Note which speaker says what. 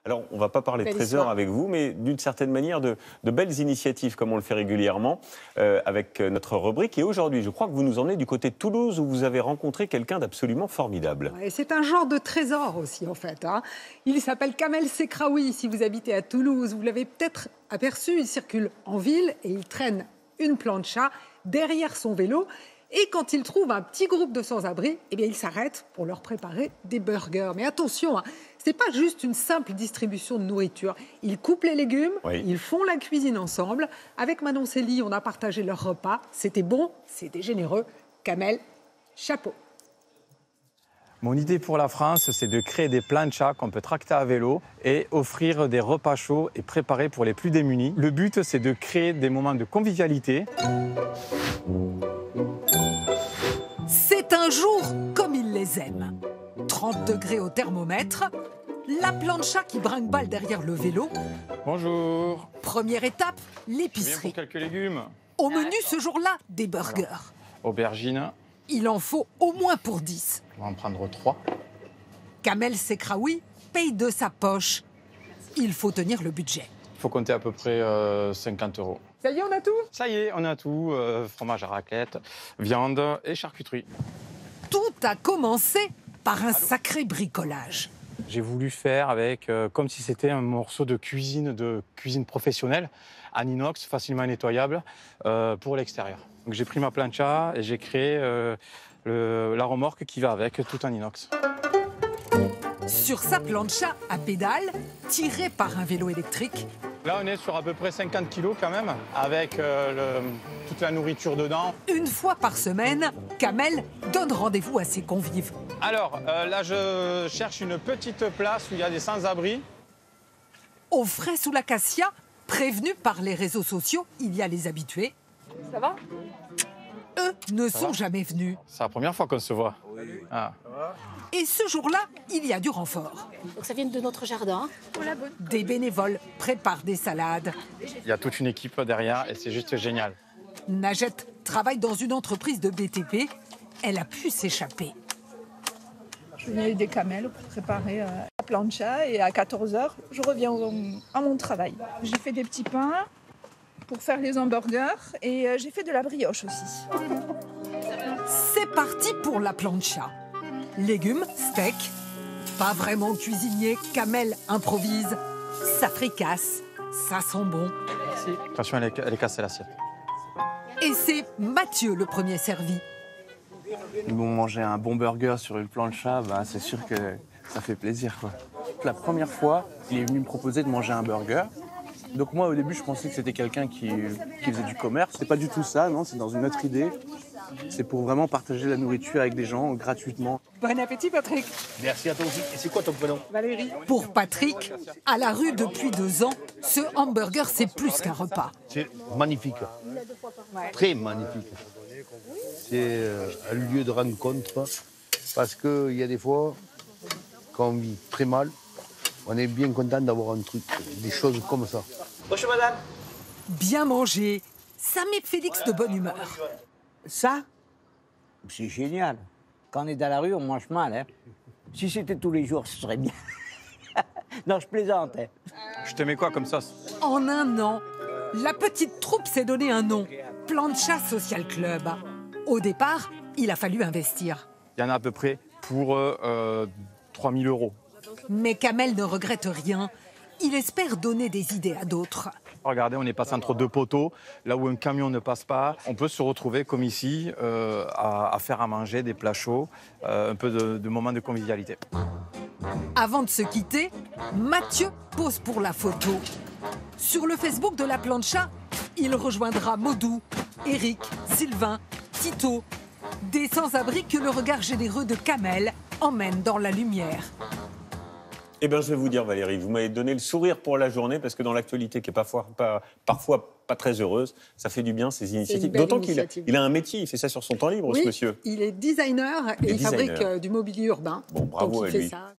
Speaker 1: Alors, on ne va pas parler de trésors avec vous, mais d'une certaine manière de belles initiatives, comme on le fait régulièrement, avec notre rubrique. Et aujourd'hui, je crois que vous nous emmenez du côté de Toulouse, où vous avez rencontré quelqu'un d'absolument formidable.
Speaker 2: Ouais, c'est un genre de trésor aussi, en fait. Il s'appelle Kamel Sekraoui. Si vous habitez à Toulouse, vous l'avez peut-être aperçu. Il circule en ville et il traîne une plancha derrière son vélo. Et quand il trouve un petit groupe de sans-abri, eh bien, il s'arrête pour leur préparer des burgers. Mais attention, ce n'est pas juste une simple distribution de nourriture. Ils coupent les légumes, ils font la cuisine ensemble. Avec Manon Célie, on a partagé leur repas. C'était bon, c'était généreux. Kamel, chapeau.
Speaker 3: Mon idée pour la France, c'est de créer des planchas qu'on peut tracter à vélo et offrir des repas chauds et préparés pour les plus démunis. Le but, c'est de créer des moments de convivialité.
Speaker 2: C'est un jour comme il les aime. 30 degrés au thermomètre, la plancha qui brinque-balle derrière le vélo.
Speaker 3: Bonjour.
Speaker 2: Première étape, l'épicerie.
Speaker 3: Pour quelques légumes.
Speaker 2: Au menu ce jour-là, des burgers.
Speaker 3: Alors, aubergines.
Speaker 2: Il en faut au moins pour 10.
Speaker 3: On va en prendre 3.
Speaker 2: Kamel Sekraoui paye de sa poche. Il faut tenir le budget.
Speaker 3: Il faut compter à peu près 50 €.
Speaker 2: Ça y est, on a tout?
Speaker 3: Ça y est, on a tout. Fromage à raclette, viande et charcuterie.
Speaker 2: Tout a commencé par un sacré bricolage.
Speaker 3: J'ai voulu faire avec, comme si c'était un morceau de cuisine professionnelle, en inox, facilement nettoyable, pour l'extérieur. Donc j'ai pris ma plancha et j'ai créé la remorque qui va avec, tout en inox.
Speaker 2: Sur sa plancha à pédales, tirée par un vélo électrique.
Speaker 3: Là, on est sur à peu près 50 kilos quand même, avec toute la nourriture dedans.
Speaker 2: Une fois par semaine, Kamel donne rendez-vous à ses convives.
Speaker 3: Alors, là, je cherche une petite place où il y a des sans-abri.
Speaker 2: Au frais sous l'acacia, prévenus par les réseaux sociaux, il y a les habitués.
Speaker 4: Ça va?
Speaker 2: Eux ne sont jamais venus.
Speaker 3: C'est la première fois qu'on se voit. Ah.
Speaker 2: Et ce jour-là, il y a du renfort.
Speaker 4: Donc ça vient de notre jardin.
Speaker 2: Des bénévoles préparent des salades.
Speaker 3: Il y a toute une équipe derrière et c'est juste génial.
Speaker 2: Najette travaille dans une entreprise de BTP. Elle a pu s'échapper.
Speaker 5: Je venais des camels pour préparer la plancha et à 14 h, je reviens à mon travail. J'ai fait des petits pains pour faire les hamburgers et j'ai fait de la brioche aussi.
Speaker 2: C'est parti pour la plancha. Légumes, steak. Pas vraiment cuisinier, Kamel improvise. Ça fricasse, ça sent bon.
Speaker 3: Merci. Attention, elle est cassée l'assiette.
Speaker 2: Et c'est Mathieu le premier servi.
Speaker 6: Bon, manger un bon burger sur une plancha, c'est sûr que ça fait plaisir, quoi. La première fois, il est venu me proposer de manger un burger. Donc moi, au début, je pensais que c'était quelqu'un qui faisait du commerce. C'est pas du tout ça, non, c'est dans une autre idée. C'est pour vraiment partager la nourriture avec des gens gratuitement.
Speaker 2: Bon appétit, Patrick.
Speaker 7: Merci à toi aussi. Et c'est quoi ton prénom?
Speaker 2: Valérie. Pour Patrick, à la rue depuis 2 ans, ce hamburger, c'est plus qu'un repas.
Speaker 7: C'est magnifique. Très magnifique. C'est un lieu de rencontre parce qu'il y a des fois, quand on vit très mal, on est bien content d'avoir un truc, des choses comme ça.
Speaker 8: Bonjour madame.
Speaker 2: Bien manger, ça met Félix de bonne humeur.
Speaker 8: Ça, c'est génial. Quand on est dans la rue, on mange mal. Hein. Si c'était tous les jours, ce serait bien. Non, je plaisante. Hein.
Speaker 3: Je te mets quoi comme sauce?
Speaker 2: En un an, la petite troupe s'est donné un nom, Plancha Social Club. Au départ, il a fallu investir.
Speaker 3: Il y en a à peu près pour 3 000 €.
Speaker 2: Mais Kamel ne regrette rien. Il espère donner des idées à d'autres.
Speaker 3: Regardez, on est passé entre 2 poteaux, là où un camion ne passe pas. On peut se retrouver, comme ici, à faire à manger des plats chauds, un peu de moments de convivialité.
Speaker 2: Avant de se quitter, Mathieu pose pour la photo. Sur le Facebook de la plancha, il rejoindra Modou, Eric, Sylvain, Tito. Des sans-abri que le regard généreux de Kamel emmène dans la lumière.
Speaker 1: Eh bien, je vais vous dire, Valérie, vous m'avez donné le sourire pour la journée, parce que dans l'actualité qui est parfois pas très heureuse, ça fait du bien, ces initiatives. D'autant qu'il a un métier, il fait ça sur son temps libre, ce monsieur.
Speaker 2: Il est designer et il fabrique du mobilier urbain.
Speaker 1: Bon, bravo
Speaker 2: donc
Speaker 1: à
Speaker 2: il fait
Speaker 1: lui.
Speaker 2: ça.